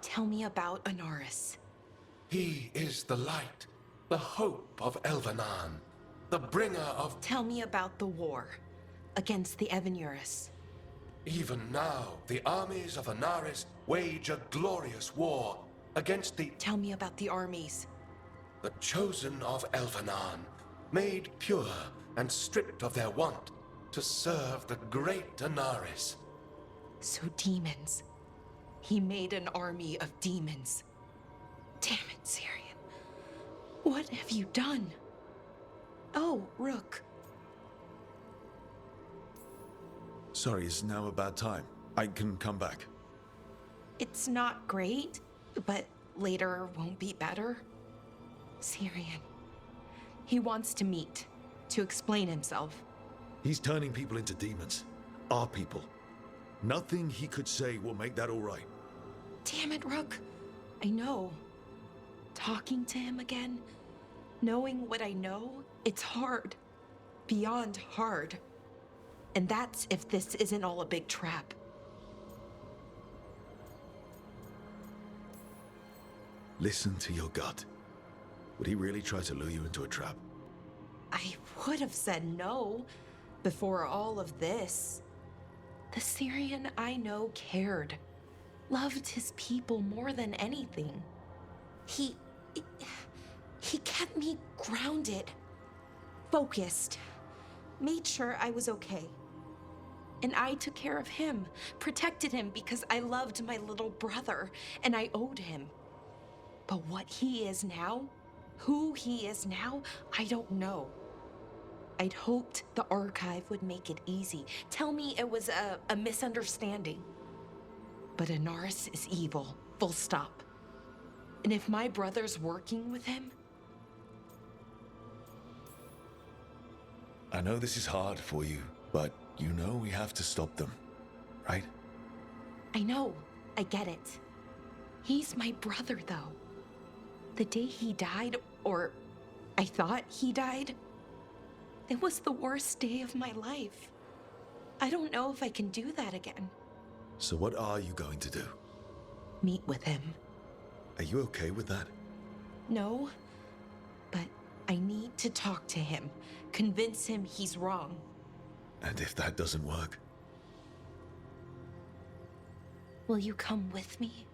Tell me about Anaris. He is the light, the hope of Elvenan, the bringer of... Tell me about the war against the Evenuris. Even now, the armies of Anaris wage a glorious war against the... Tell me about the armies. The chosen of Elvenan, made pure and stripped of their want to serve the great Anaris. So demons. He made an army of demons. Damn it, Syrian. What have you done? Oh, Rook. Sorry, is now a bad time? I can come back. It's not great, but later won't be better. Syrian. He wants to meet, to explain himself. He's turning people into demons. Our people. Nothing he could say will make that all right. Damn it, Rook. I know. Talking to him again, knowing what I know, it's hard. Beyond hard. And that's if this isn't all a big trap. Listen to your gut. Would he really try to lure you into a trap? I would have said no before all of this. The Syrian I know cared, loved his people more than anything. He kept me grounded, focused, made sure I was okay. And I took care of him, protected him because I loved my little brother and I owed him. But what he is now, who he is now, I don't know. I'd hoped the archive would make it easy, tell me it was a misunderstanding. But Anaris is evil, full stop. And if my brother's working with him... I know this is hard for you, but you know we have to stop them, right? I know, I get it. He's my brother, though. The day he died, or I thought he died, it was the worst day of my life. I don't know if I can do that again. So what are you going to do? Meet with him. Are you okay with that? No, but I need to talk to him, convince him he's wrong. And if that doesn't work? Will you come with me?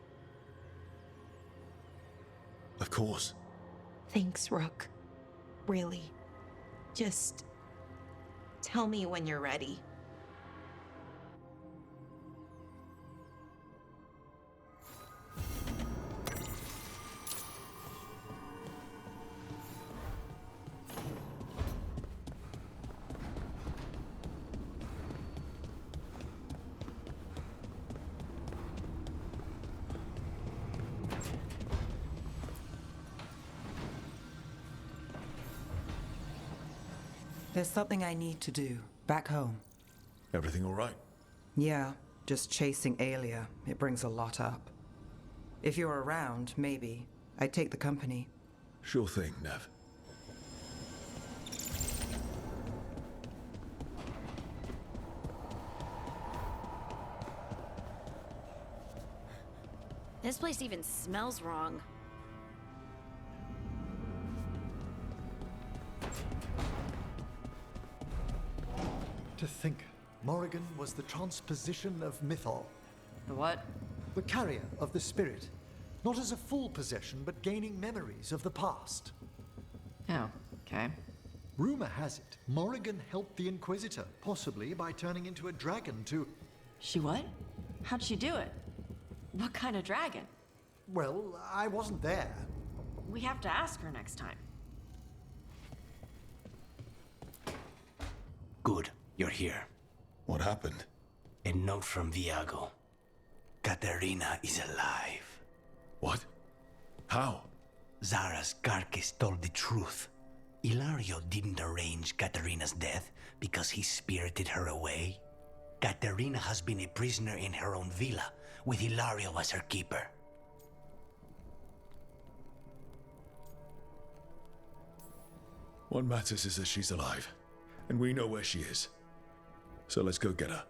Of course. Thanks, Rook. Really. Just tell me when you're ready. There's something I need to do, back home. Everything all right? Yeah, just chasing Aelia. It brings a lot up. If you're around, maybe. I'd take the company. Sure thing, Nev. This place even smells wrong. To think, Morrigan was the transposition of Mythol, The what? the carrier of the spirit, not as a full possession, but gaining memories of the past. Oh, okay. Rumor has it, Morrigan helped the Inquisitor, possibly by turning into a dragon to... She what? How'd she do it? What kind of dragon? Well, I wasn't there. We have to ask her next time. Good, you're here. What happened? A note from Viago. Katerina is alive. What? How? Zara's Garkis told the truth. Ilario didn't arrange Katerina's death because he spirited her away. Katerina has been a prisoner in her own villa, with Ilario as her keeper. What matters is that she's alive, and we know where she is. So let's go get her.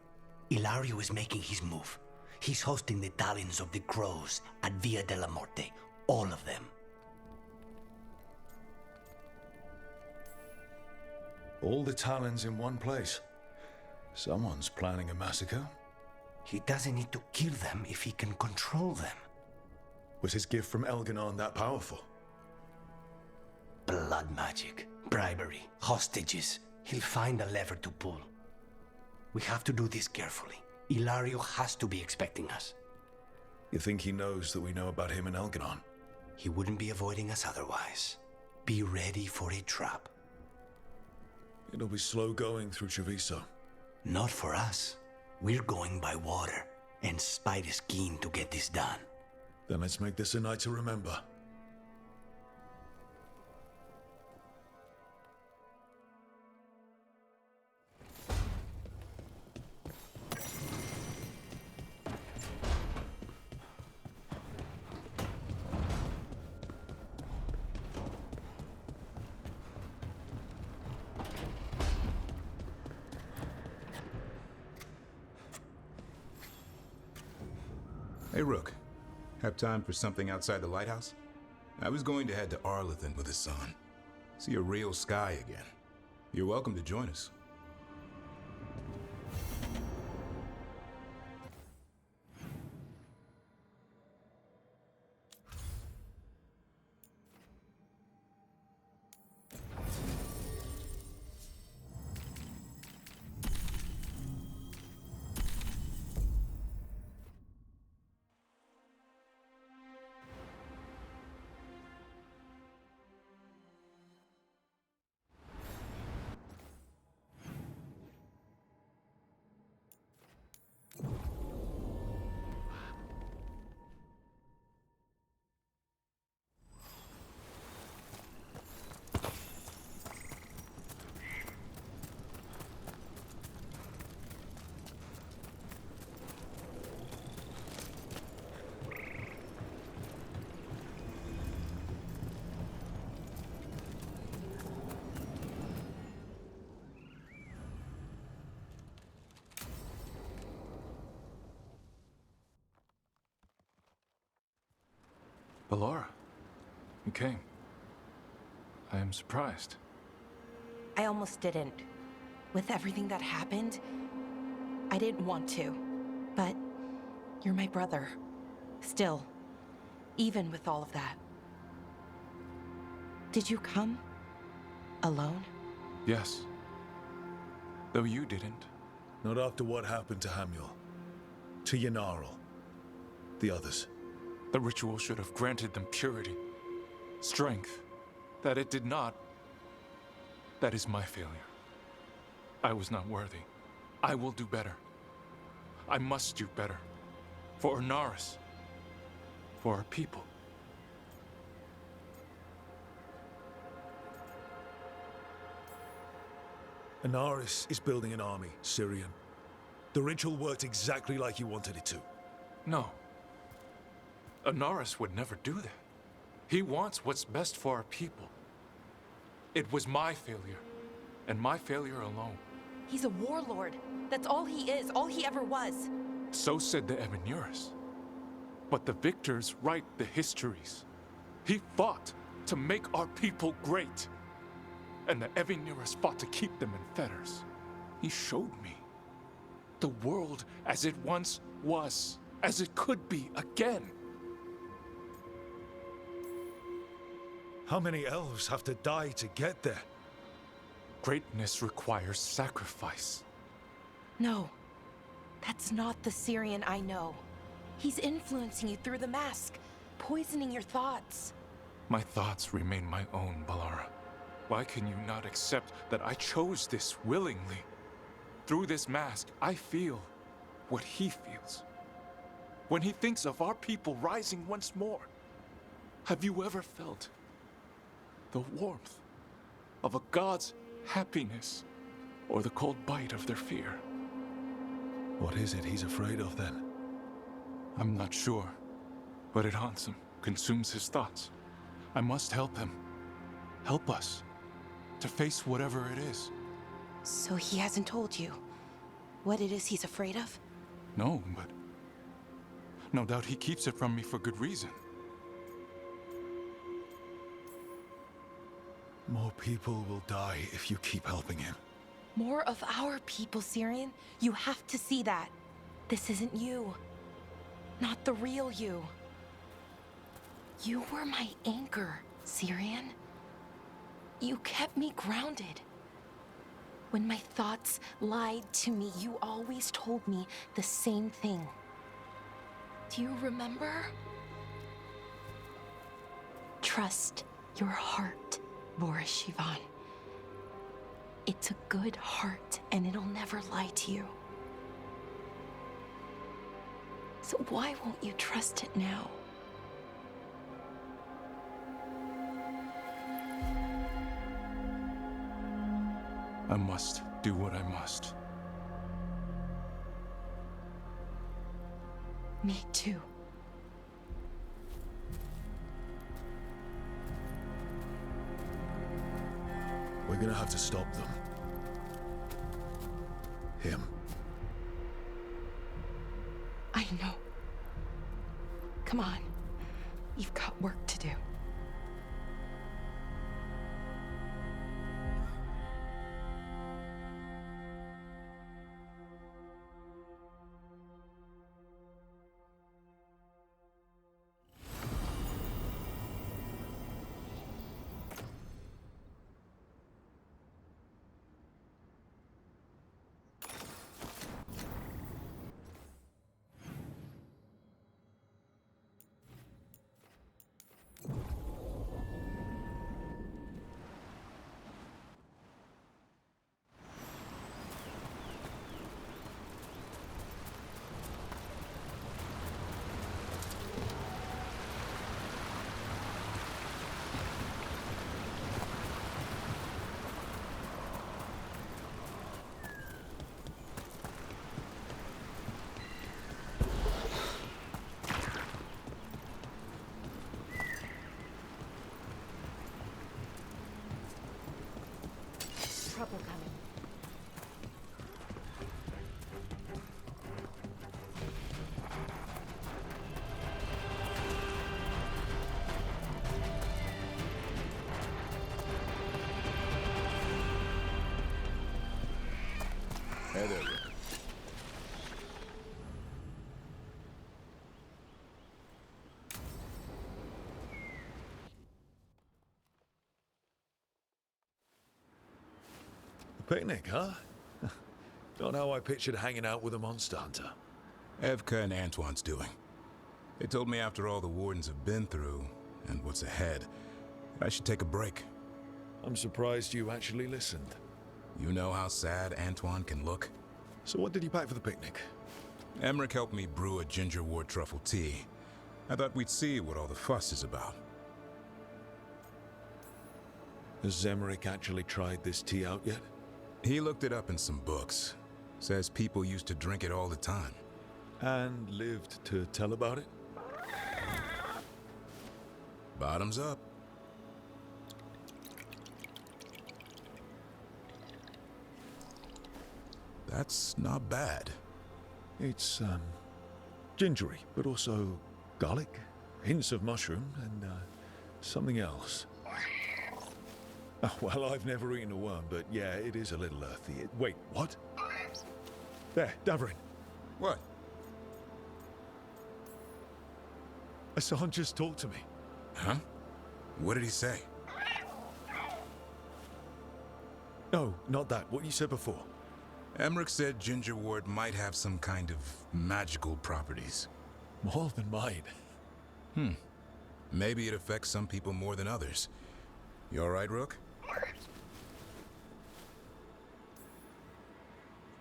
Ilario is making his move. He's hosting the Talons of the Crows at Via della Morte. All of them. All the Talons in one place. Someone's planning a massacre. He doesn't need to kill them if he can control them. Was his gift from Elganon that powerful? Blood magic, bribery, hostages. He'll find a lever to pull. We have to do this carefully. Ilario has to be expecting us. You think he knows that we know about him and Elganon? He wouldn't be avoiding us otherwise. Be ready for a trap. It'll be slow going through Treviso. Not for us. We're going by water, and Spite is keen to get this done. Then let's make this a night to remember. Hey, Rook. Have time for something outside the lighthouse? I was going to head to Arlington with the sun. See a real sky again. You're welcome to join us. Ballora, you came. I am surprised. I almost didn't. With everything that happened, I didn't want to. But you're my brother. Still, even with all of that. Did you come? Alone? Yes. Though you didn't. Not after what happened to Hamuel. To Yanarl. The others. The ritual should have granted them purity, strength. That it did not. That is my failure. I was not worthy. I will do better. I must do better. For Ornaris. For our people. Anaris is building an army, Syrian. The ritual worked exactly like you wanted it to. No. Ornaris would never do that. He wants what's best for our people. It was my failure, and my failure alone. He's a warlord. That's all he is, all he ever was. So said the Ebenuris. But the victors write the histories. He fought to make our people great. And the Ebenuris fought to keep them in fetters. He showed me the world as it once was, as it could be again. How many elves have to die to get there? Greatness requires sacrifice. No, that's not the Syrian I know. He's influencing you through the mask, poisoning your thoughts. My thoughts remain my own, Ballora. Why can you not accept that I chose this willingly? Through this mask, I feel what he feels. When he thinks of our people rising once more, have you ever felt the warmth of a god's happiness or the cold bite of their fear? What is it he's afraid of then? I'm not sure, but it haunts him, consumes his thoughts. I must help him. Help us to face whatever it is. So he hasn't told you what it is he's afraid of? No, but No doubt he keeps it from me for good reason. More people will die if you keep helping him. More of our people, Syrian. You have to see that. This isn't you. Not the real you. You were my anchor, Syrian. You kept me grounded. When my thoughts lied to me, you always told me the same thing. Do you remember? Trust your heart, Boris Shivan. It's a good heart, and it'll never lie to you. So why won't you trust it now? I must do what I must. Me too. We're gonna have to stop them. Him. I know. Come on. You've got work to do. Trouble coming. Hey there, Rick. Picnic, huh? Not how I pictured hanging out with a monster hunter. Evka and Antoine's doing. They told me after all the wardens have been through, and what's ahead, I should take a break. I'm surprised you actually listened. You know how sad Antoine can look? So what did you pack for the picnic? Emmerich helped me brew a ginger wort truffle tea. I thought we'd see what all the fuss is about. Has Emmerich actually tried this tea out yet? He looked it up in some books. Says people used to drink it all the time. And lived to tell about it? Bottoms up. That's not bad. It's, gingery, but also garlic, hints of mushroom, and, something else. Oh, well, I've never eaten a worm, but yeah, it is a little earthy. Wait, what? There, Davorin. What? Hassan just talked to me. Huh? What did he say? No, not that. What you said before. Emmerich said ginger wort might have some kind of magical properties. More than mine. Maybe it affects some people more than others. You all right, Rook?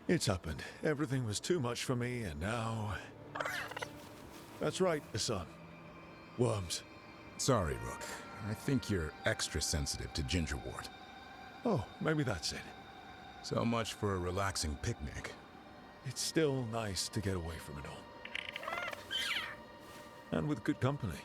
It's happened. Everything was too much for me, and now... That's right, Hassan. Worms. Sorry, Rook. I think you're extra sensitive to ginger wort. Oh, maybe that's it. So much for a relaxing picnic. It's still nice to get away from it all. And with good company.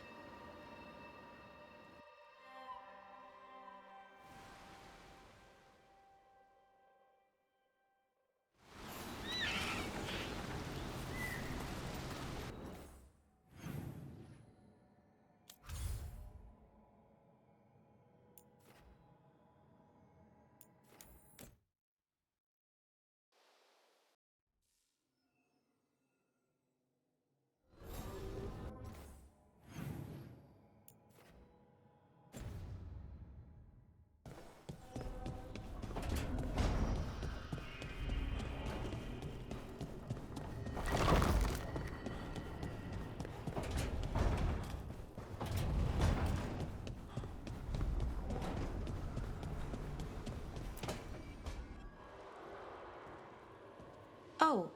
Oh,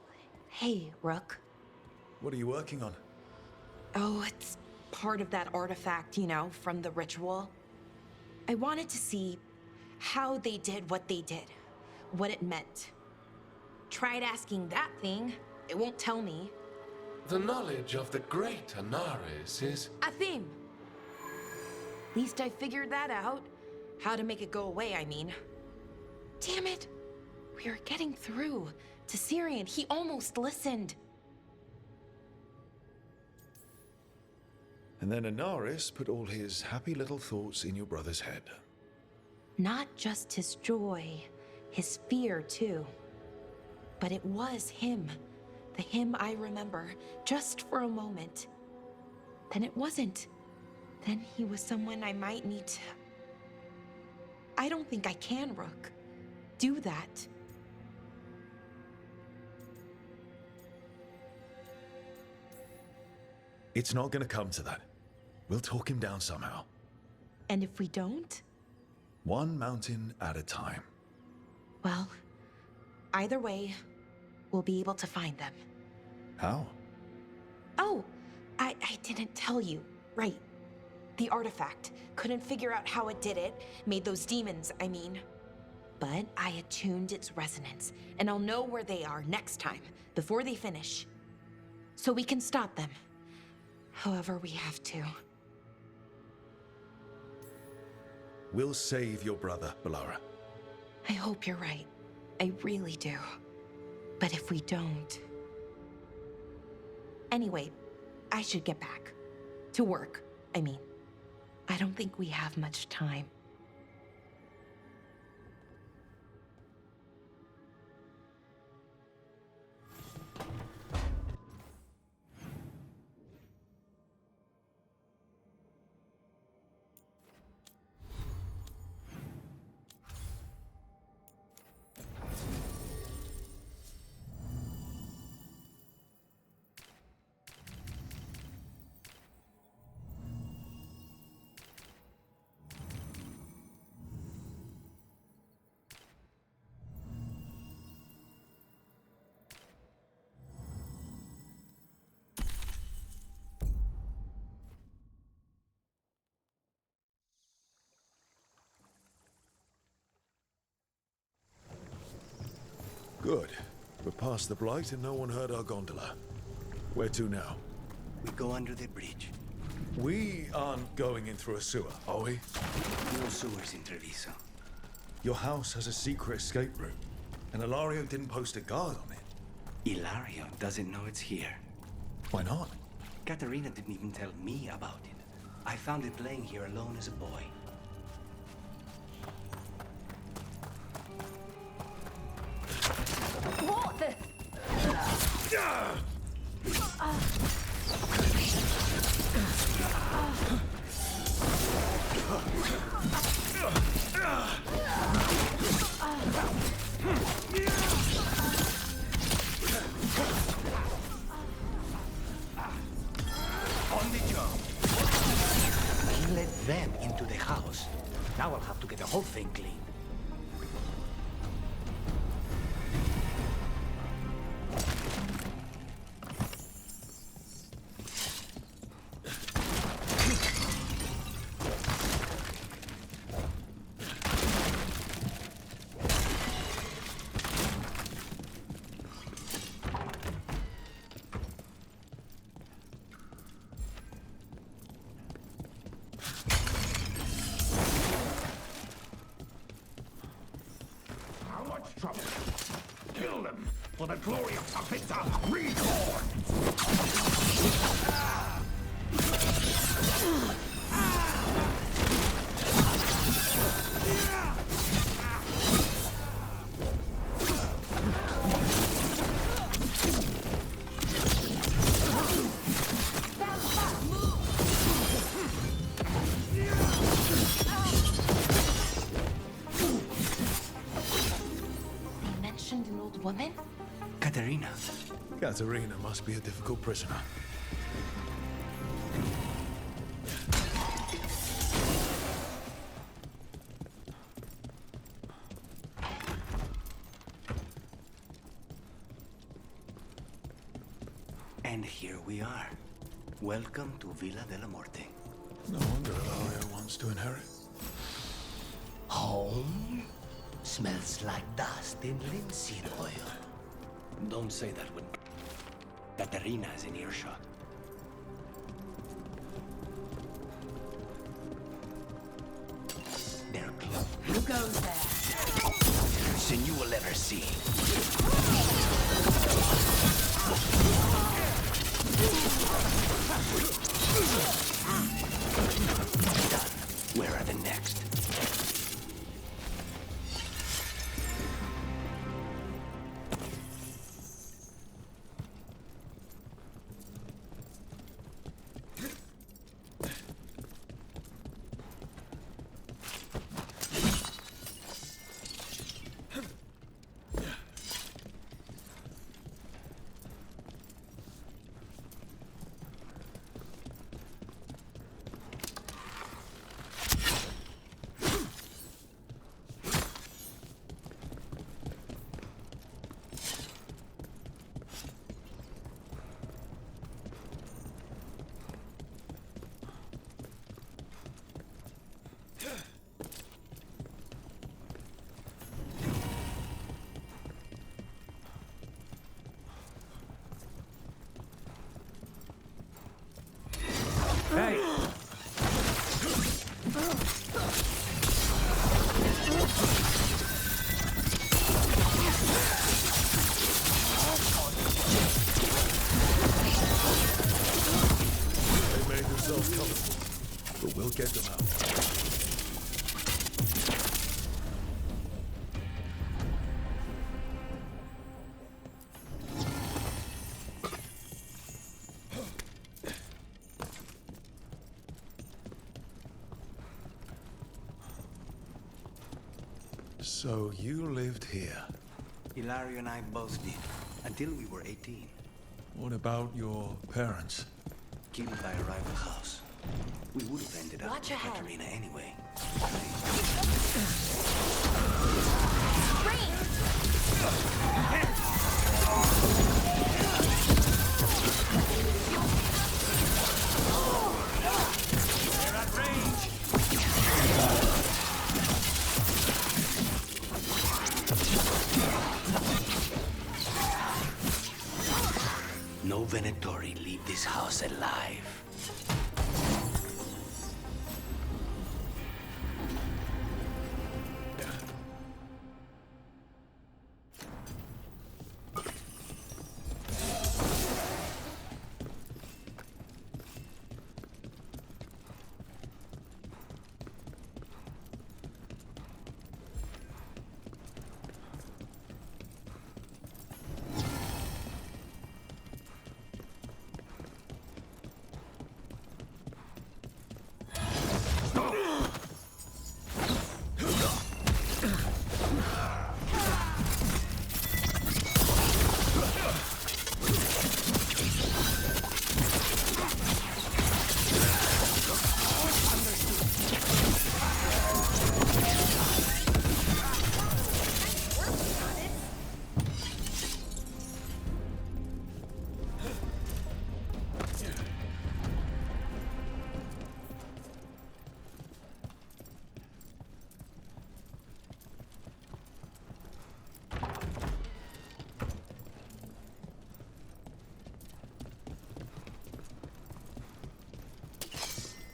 hey, Rook. What are you working on? Oh, it's part of that artifact, you know, from the ritual. I wanted to see how they did what they did, what it meant. Tried asking that thing, it won't tell me. The knowledge of the great Anaris is... A theme! Least I figured that out. How to make it go away, I mean. Damn it! We were getting through to Syrian. He almost listened. And then Anaris put all his happy little thoughts in your brother's head. Not just his joy, his fear too. But it was him. The him I remember, just for a moment. Then it wasn't. Then he was someone I might need to... I don't think I can, Rook. Do that. It's not gonna come to that. We'll talk him down somehow. And if we don't? One mountain at a time. Well, either way, we'll be able to find them. How? Oh, I didn't tell you. Right. The artifact. Couldn't figure out how it did it. Made those demons, I mean. But I attuned its resonance, and I'll know where they are next time, before they finish. So we can stop them. However we have to. We'll save your brother, Balara. I hope you're right. I really do. But if we don't... Anyway, I should get back. To work, I mean. I don't think we have much time. Good. We're past the Blight and no one heard our gondola. Where to now? We go under the bridge. We aren't going in through a sewer, are we? No sewers in Treviso. Your house has a secret escape route, and Ilario didn't post a guard on it. Ilario doesn't know it's here. Why not? Katerina didn't even tell me about it. I found it playing here alone as a boy. What the? On the job. He let them into the house. Now I'll have to get the whole thing clean. Kill them for the glory of Savita Reborn! They mentioned an old woman? Katerina. Katerina must be a difficult prisoner. And here we are. Welcome to Villa de la Muerte. No wonder Ilario wants to inherit. Home? Smells like dust and linseed oil. Don't say that when Katerina is in earshot. They're close. Who goes there? Than you will ever see. Done. Where are the next? Hey! They made themselves comfortable, but we'll get them out. So you lived here. Ilario and I both did, until we were 18. What about your parents? Killed by a rival house. We would have ended up Watch with ahead. Katerina anyway. They're at range! No Venatori leave this house alive.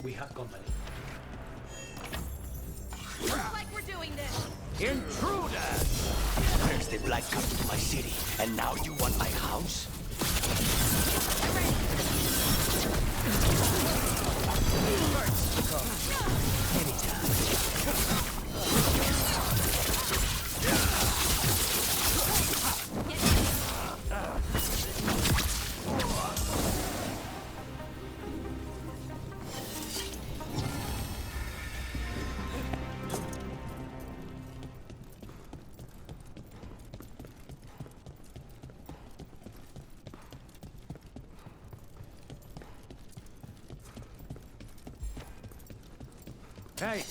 We have company. Looks like we're doing this. Intruders! First the Black come to my city, and now you want my house? Hey!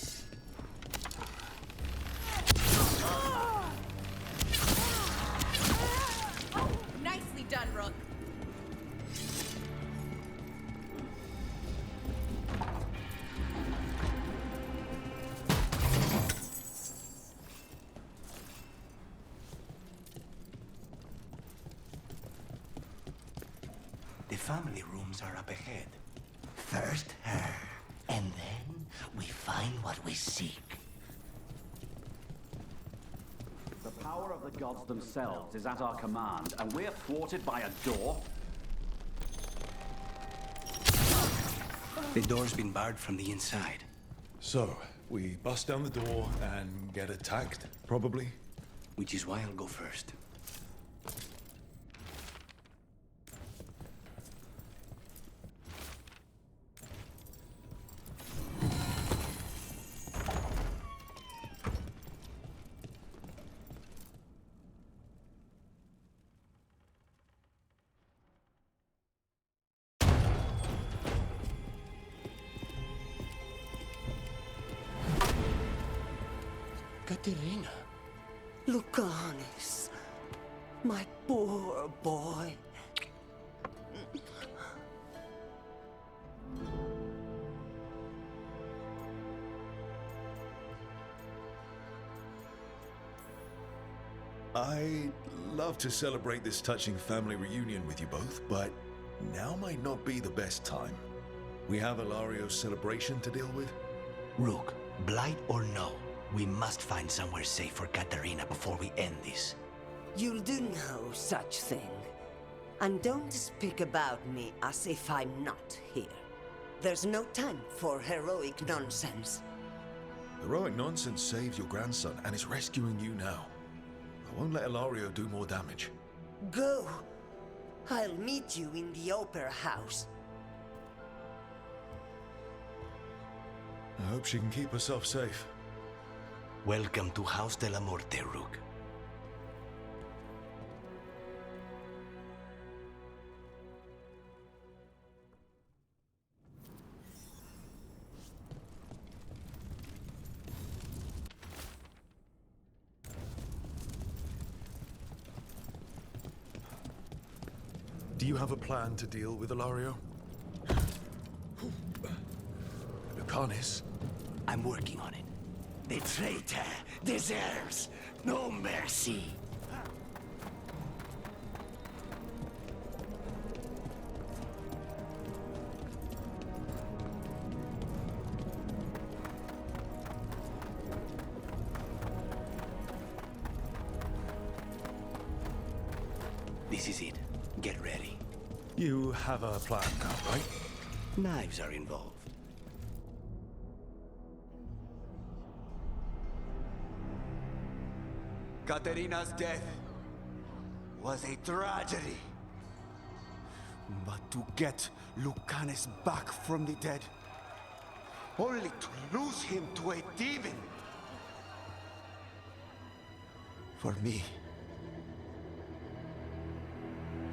Nicely done, Rook. family rooms are up ahead. First her, and then we find what we seek. The power of the gods themselves is at our command, and we're thwarted by a door? The door's been barred from the inside. So, we bust down the door and get attacked, probably? Which is why I'll go first. Caterina. Lucanis. My poor boy. I'd love to celebrate this touching family reunion with you both, but now might not be the best time. We have Ilario's celebration to deal with. Rook, blight or no, we must find somewhere safe for Caterina before we end this. You'll do no such thing. And don't speak about me as if I'm not here. There's no time for heroic nonsense. Heroic nonsense saved your grandson and is rescuing you now. I won't let Ilario do more damage. Go. I'll meet you in the opera house. I hope she can keep herself safe. Welcome to House de la Morte, Rook. Do you have a plan to deal with Ilario? Lucanis? I'm working on it. The traitor deserves no mercy. This is it. Get ready. You have a plan now, right? Knives are involved. Caterina's death was a tragedy. But to get Lucanis back from the dead, only to lose him to a demon. For me,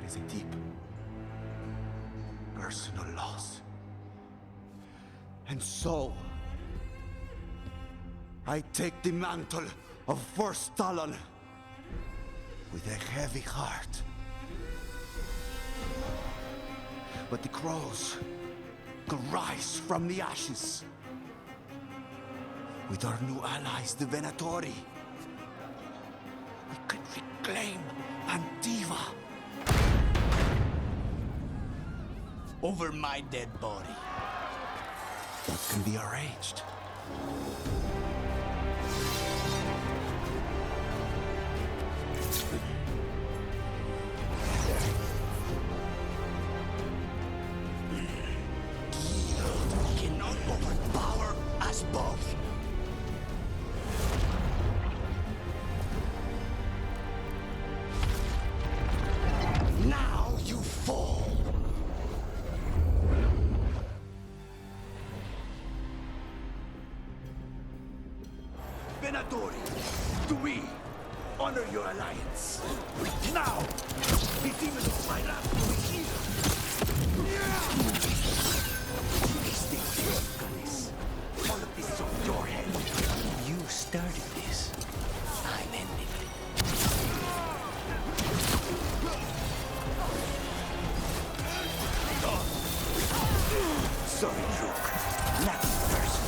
it is a deep, personal loss. And so, I take the mantle of First Talon with a heavy heart. But the crows could rise from the ashes. With our new allies, the Venatori, we could reclaim Antiva. Over my dead body. That can be arranged. Cannot overpower us both. Now you fall. Venatori, to me, honor your alliance. Now, the demon of my wrath will be here. Stay still, Lucanis. All of this is on your head. You started this. I'm ending it. Sorry, Rook. Nothing personal.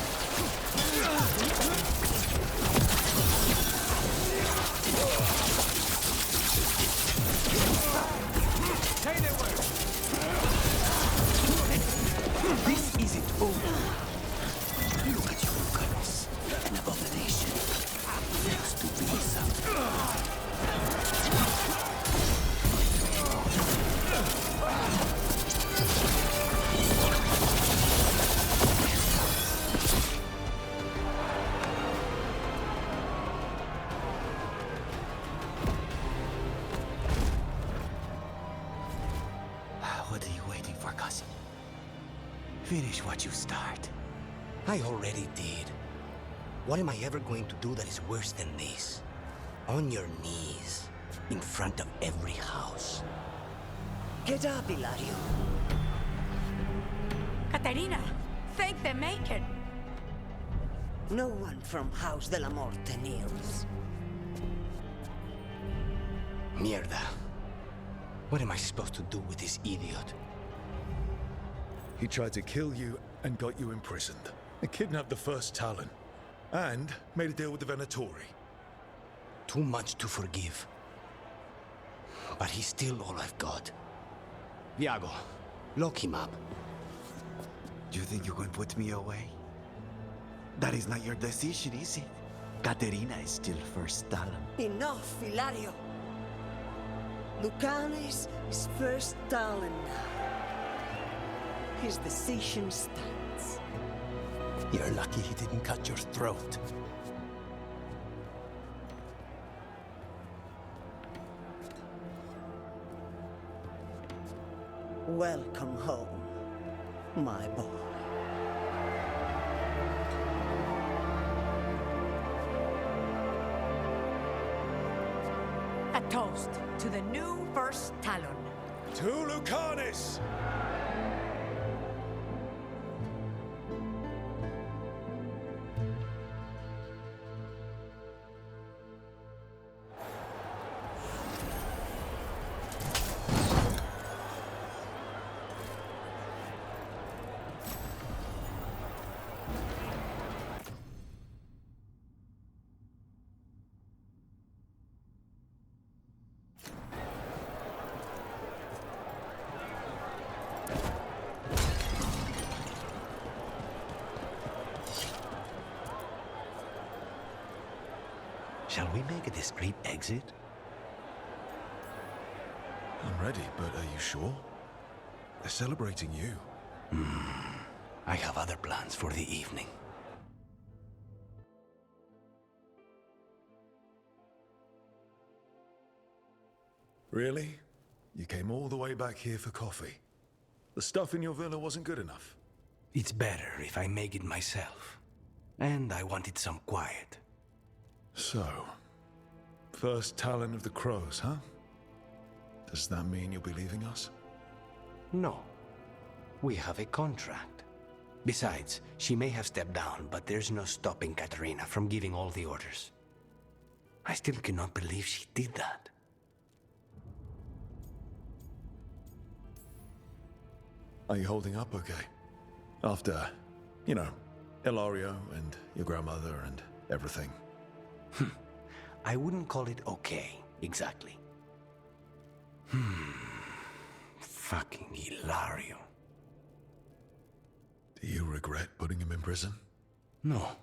Hey there, it over. Look at your guts. An abomination. Next to reason. What are you waiting for, cousin? Finish what you start. I already did. What am I ever going to do that is worse than this? On your knees, in front of every house. Get up, Ilario. Caterina, thank the Maker. No one from House de la Morte kneels. Mierda. What am I supposed to do with this idiot? He tried to kill you and got you imprisoned. And kidnapped the first Talon. And made a deal with the Venatori. Too much to forgive. But he's still all I've got. Viago, lock him up. You think you can put me away? That is not your decision, is it? Caterina is still first Talon. Enough, Ilario. Lucanes is first Talon now. His decision stands. You're lucky he didn't cut your throat. Welcome home, my boy. A toast to the new first Talon. To Lucanis! Shall we make a discreet exit? I'm ready, but are you sure? They're celebrating you. I have other plans for the evening. Really? You came all the way back here for coffee? The stuff in your villa wasn't good enough? It's better if I make it myself. And I wanted some quiet. So, first Talon of the Crows, huh? Does that mean you'll be leaving us? No. We have a contract. Besides, she may have stepped down, but there's no stopping Caterina from giving all the orders. I still cannot believe she did that. Are you holding up okay? After, you know, Ilario and your grandmother and everything. I wouldn't call it okay, exactly. Fucking Ilario. Do you regret putting him in prison? No,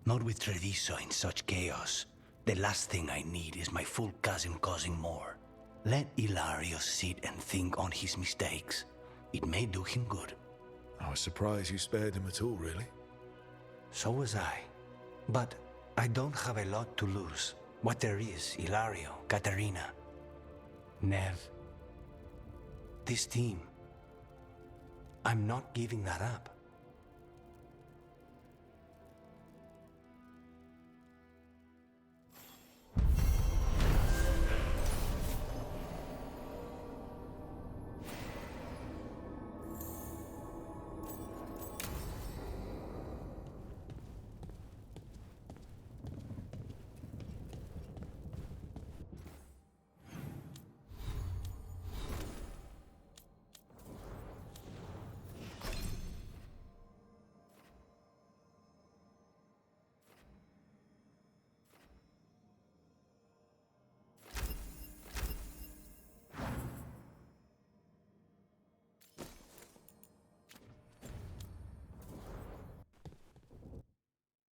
not with Treviso in such chaos. The last thing I need is my full cousin causing more. Let Ilario sit and think on his mistakes. It may do him good. I was surprised you spared him at all, really. So was I. But I don't have a lot to lose. What there is, Ilario, Caterina, Nev. This team. I'm not giving that up.